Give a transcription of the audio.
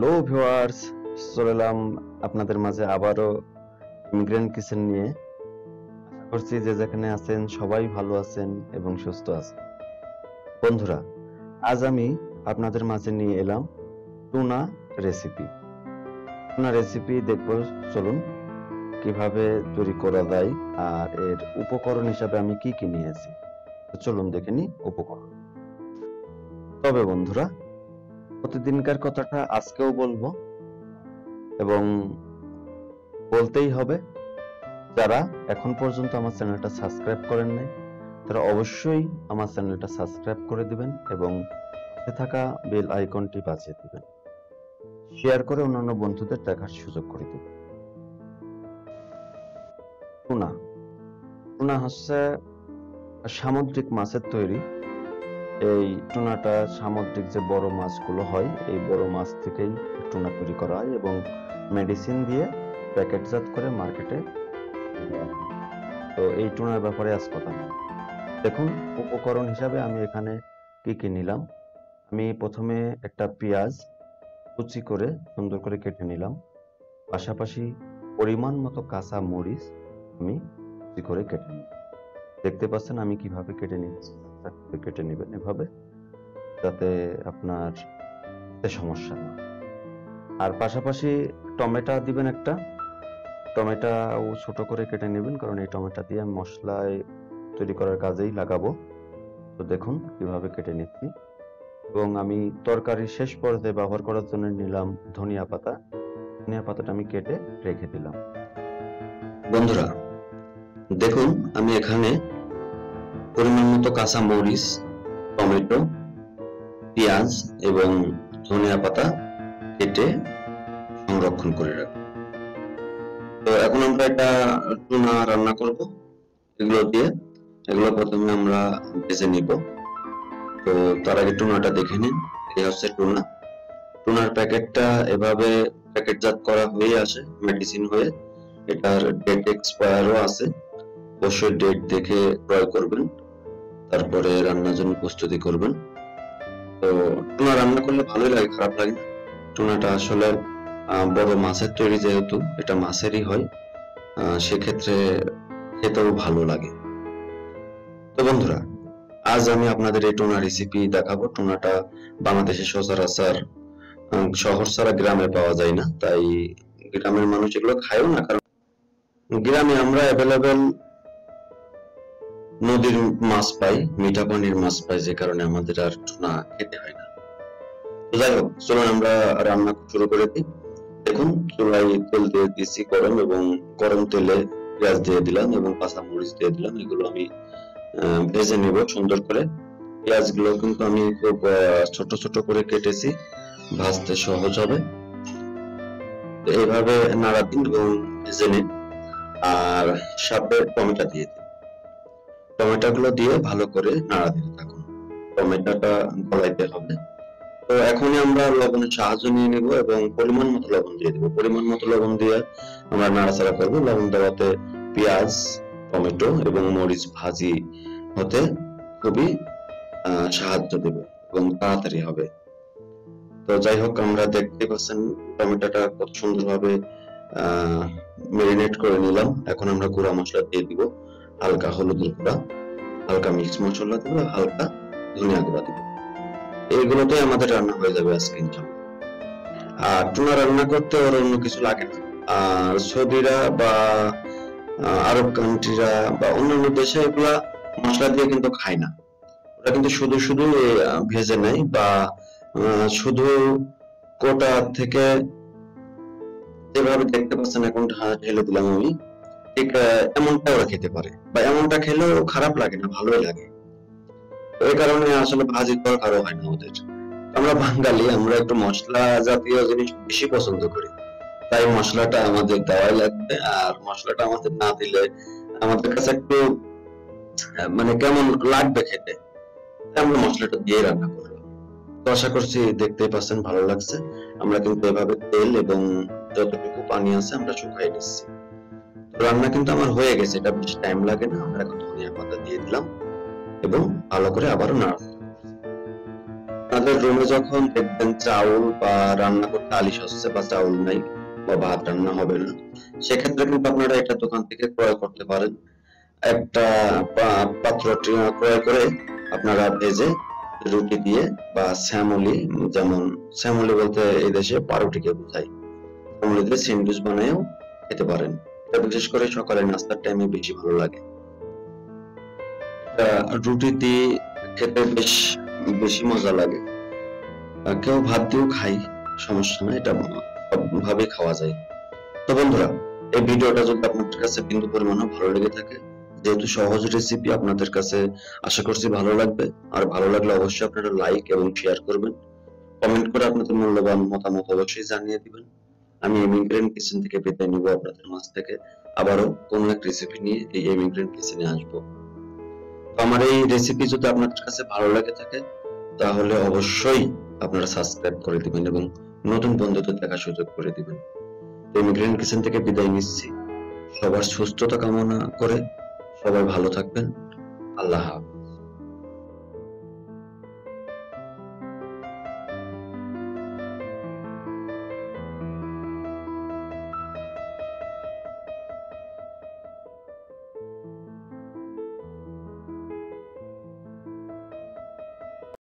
Hello viewers, চলে এলাম আপনাদের মাঝে আবারও ইমিগ্রেন্ট কিচেন নিয়ে। আশা করছি যে যেখানে আছেন সবাই ভালো আছেন এবং সুস্থ আছেন। বন্ধুরা, আজ আমি আপনাদের মাঝে নিয়ে এলাম টুনা রেসিপি। টুনা রেসিপি দেখব, চলুন কিভাবে তৈরি করা যায় আর এর উপকরণ হিসাবে আমি কি কি নিয়েছি। চলুন দেখে নিই উপকরণ। তবে বন্ধুরা, প্রতিদিনকার কথাটা আজকেও বলবো এবং বলতেই হবে, যারা এখন পর্যন্ত আমার চ্যানেলটা সাবস্ক্রাইব করেন নাই তারা অবশ্যই আমার চ্যানেলটা সাবস্ক্রাইব করে দিবেন এবং পাশে থাকা বেল আইকনটি বাজিয়ে দিবেন, শেয়ার করে অন্যান্য বন্ধুদের দেখার সুযোগ করে দিবেন। টুনা টুনা হচ্ছে সামুদ্রিক মাছের তৈরি। এই টুনাটা সামুদ্রিক যে বড় মাছগুলো হয়, এই বড় মাছ থেকেই টুনা তৈরি করা হয় এবং মেডিসিন দিয়ে প্যাকেটজাত করে মার্কেটে। তো এই টুনার ব্যাপারে আজ কথা। দেখুন, উপকরণ হিসাবে আমি এখানে কি কি নিলাম। আমি প্রথমে একটা পেঁয়াজ কুচি করে সুন্দর করে কেটে নিলাম। পাশাপাশি পরিমাণ মতো কাঁচা মরিচ আমি কুচি করে কেটে নিলাম। দেখতে পাচ্ছেন আমি কিভাবে কেটে নিচ্ছি। কেটে নেবেন এভাবে, যাতে আপনার সমস্যা না। আর পাশাপাশি টমেটো দিবেন একটা। টমেটোও ছোট করে কেটে নেবেন, কারণ এই টমেটো দিয়ে আমি মশলায় তৈরি করার কাজেই লাগাবো। তো দেখুন কিভাবে কেটে নিচ্ছি। এবং আমি তরকারির শেষ পর্যায়ে ব্যবহার করার জন্য নিলাম ধনিয়া পাতা। ধনিয়া পাতাটা আমি কেটে রেখে দিলাম। বন্ধুরা দেখুন, আমি এখানে পরিমাণ মতো কাঁচা মরিচ, টমেটো, পেঁয়াজ এবং ধনিয়া পাতা কেটে সংরক্ষণ করে রাখবো। তো এখন আমরা এটা টুনা রান্না করব। এগুলো প্রথমে আমরা ভেজে নিব। তো তার আগে টুনাটা দেখে নিন। এই হচ্ছে টুনা। টুনার প্যাকেটটা এভাবে প্যাকেটজাত করা হয়ে আসে মেডিসিন হয়ে। এটার ডেট এক্সপায়ারও আছে, অবশ্যই ডেট দেখে ক্রয় করবেন, তারপরে রান্নার জন্য প্রস্তুতি করবেন। তো টুনা রান্না করলে ভালোই লাগে, খারাপ লাগে না। টুনাটা আসলে বড় মাছের তৈরি, যেহেতু এটা মাছেরই হয়, সেক্ষেত্রে খেতেও ভালো লাগে। তো বন্ধুরা, আজ আমি আপনাদের এই টুনা রেসিপি দেখাবো। টুনাটা বাংলাদেশে সচরাচর শহর ছাড়া গ্রামে পাওয়া যায় না, তাই গ্রামের মানুষ এগুলো খায়ও না, কারণ গ্রামে আমরা অ্যাভেলেবেল নদীর মাছ পাই, মিঠা পানির মাছ পাই, যে কারণে আমাদের আর টুনা খেতে হয় না। তো যাই হোক, চলুন আমরা রান্না শুরু করে দিই। দেখুন, চুলায় তেল দিয়ে দিয়েছি গরম, এবং গরম তেলে পেঁয়াজ দিয়ে দিলাম এবং কাঁচা মরিচ দিয়ে দিলাম। এগুলো আমি ভেজে নেব সুন্দর করে। পেঁয়াজগুলো কিন্তু আমি খুব ছোট ছোট করে কেটেছি, ভাজতে সহজ হবে। এইভাবে নাড়া দিন এবং ভেজে নিন। আর সাথে টমেটো দিয়ে দিন। টমেটোগুলো দিয়ে ভালো করে নাড়া দিতে থাকুন। টমেটোটা গলাইতে হবে। তো এখনই আমরা লবণের সাহায্য নিয়ে নেব এবং পরিমাণ মতো লবণ দিয়ে দেবো। পরিমাণ মতো লবণ দিয়ে আমরা নাড়াচাড়া করবো। লবণ দেওয়াতে পেঁয়াজ, টমেটো এবং মরিচ ভাজি হতে খুবই সাহায্য দেবে এবং তাড়াতাড়ি হবে। তো যাই হোক, আমরা দেখতে পাচ্ছেন টমেটোটা কত সুন্দরভাবে ম্যারিনেট করে নিলাম। এখন আমরা গুঁড়া মশলা দিয়ে দিব। হালকা হলুদের গুঁড়া, হালকা মিক্স মশলা দিব, হালকা ধনিয়া গুঁড়া দিব। এইগুলোতে আমাদের রান্না হয়ে যাবে আজকে ইনশাআল্লাহ। আর টুনা রান্না করতে ওর অন্য কিছু লাগে না। আর সৌদিরা বা আরব কান্ট্রিরা বা অন্যান্য দেশে এগুলা মশলা দিয়ে কিন্তু খায় না। ওরা কিন্তু শুধু শুধু ভেজে নেয়, বা শুধু কোটা থেকে যেভাবে দেখতে পাচ্ছেন এখন ঢেলে দিলাম আমি, ঠিক এমনটা ওরা খেতে পারে, বা এমনটা খেলেও খারাপ লাগে না, ভালোই লাগে। এই কারণে আসলে ভাজি দরকারও হয় না ওদের। আমরা বাঙালি, আমরা একটু মশলা জাতীয় জিনিস বেশি পছন্দ করি, তাই মশলাটা আমাদের দেওয়াই লাগবে। আর মশলাটা আমাদের না দিলে আমাদের কাছে একটু মানে কেমন লাগবে খেতে, আমরা মশলাটা দিয়ে রান্না করলাম। তো আশা করছি দেখতেই পাচ্ছেন ভালো লাগছে। আমরা কিন্তু এভাবে তেল এবং যতটুকু পানি আছে আমরা শুকাই নিচ্ছি। রান্না কিন্তু আমার হয়ে গেছে, এটা বেশি টাইম লাগে না। আমরা এখন ধনিয়া পাতা দিয়ে দিলাম এবং ভালো করে আবারও আপনাদের রুমে যখন দেখবেন চাউল বা রান্না করতে আলিশ হচ্ছে বা চাউল নাই বা ভাত রান্না হবে না, সেক্ষেত্রে কিন্তু আপনারা এটা দোকান থেকে ক্রয় করতে পারেন। একটা পাত্র ক্রয় করে আপনারা ভেজে রুটি দিয়ে বা স্যামুলি, যেমন স্যামুলি বলতে এই দেশে পাউরুটিকে বোঝায়, স্যামুলি দিয়ে স্যান্ডউইচ বানায়ও খেতে পারেন। এটা বিশেষ করে সকালে নাস্তার টাইমে বেশি ভালো লাগে। এটা রুটি দিয়ে খেতে বেশ বেশি মজা লাগে। কেউ ভাত দিয়েও খাই, সমস্যা নাই, এটা সবভাবে খাওয়া যায়। তো বন্ধুরা, এই ভিডিওটা যদি আপনাদের কাছে বিন্দু পরিমাণও ভালো লেগে থাকে, যেহেতু সহজ রেসিপি, আপনাদের কাছে আশা করছি ভালো লাগবে। আর ভালো লাগলে অবশ্যই আপনারা লাইক এবং শেয়ার করবেন, কমেন্ট করে আপনাদের মূল্যবান মতামত অবশ্যই জানিয়ে দিবেন। আমি ইমিগ্রেন্ট কিচেন থেকে বিদায় নিব আপনাদের মাঝ থেকে। আবারও কোনো এক রেসিপি নিয়ে এই ইমিগ্রেন্ট কিচেনে আসবো। তো আমার এই রেসিপি যদি আপনাদের কাছে ভালো লাগে থাকে, তাহলে অবশ্যই আপনারা সাবস্ক্রাইব করে দিবেন এবং নতুন বন্ধুদের দেখার সুযোগ করে দিবেন। ইমিগ্রেন্ট কিচেন থেকে বিদায় নিচ্ছি। সবার সুস্থতা কামনা করে সবাই ভালো থাকবেন। আল্লাহ হাফেজ।